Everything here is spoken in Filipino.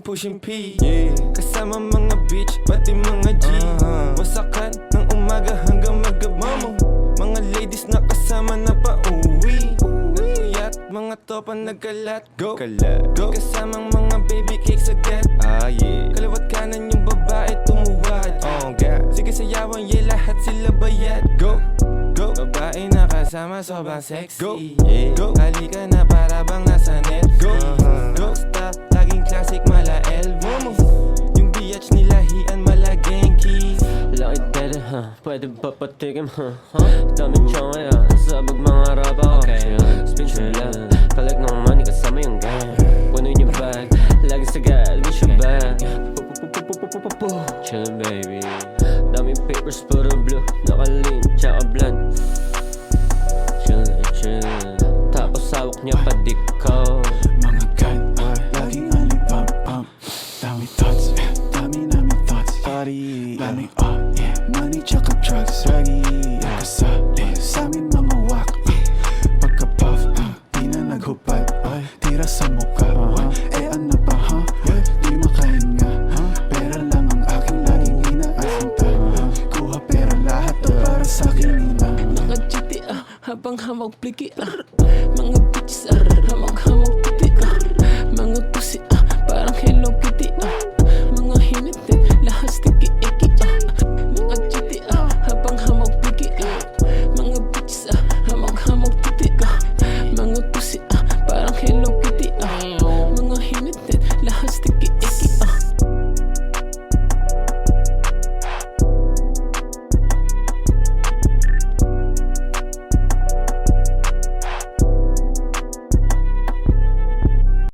pushing P, yeah. Kasama mga bitch, pati mga G, wasakan ng umaga hanggang magabamo. Mga ladies na kasama na pa-uwi, nagpuyat, mga topa nagkalat. Go, go. Kasamang mga baby cakes agad, yeah. Kalawat kanan yung babae tumuwad, God. Sige sayawan, yeah, lahat sila bayad. Go, go. Babae na kasama, sobrang sexy. Go, yeah. Go. Halika na para bang nasa net. Go, go. Basta, laging classic, mala elbow mo. Yung biatch nila, hian, mala genki. Laki dede, pwede ba patikim, Daming chong kaya, sabag mga rapa ko. Spin chilla, collect ng money kasama yung gang. Punuin yung bag, lagi sagad, wish your bag. Chillin' baby, daming papers puro blue, naka-lean, tsaka blunt. Chillin', tapos hawak niya pa di ko. Mga god, laging alipam-pam. Dami thoughts, dami namin thoughts. Party, daming yeah. Money tsaka drugs, swaggy, kasali sa'min mga wak. Pagka-puff, di na naghupad, tira sa mukha. Ano pa, di makahinga, pera lang ang aking laging inaasinta. Kuha pera lahat to para sa'kin nina. Naka-GT habang hawak pliki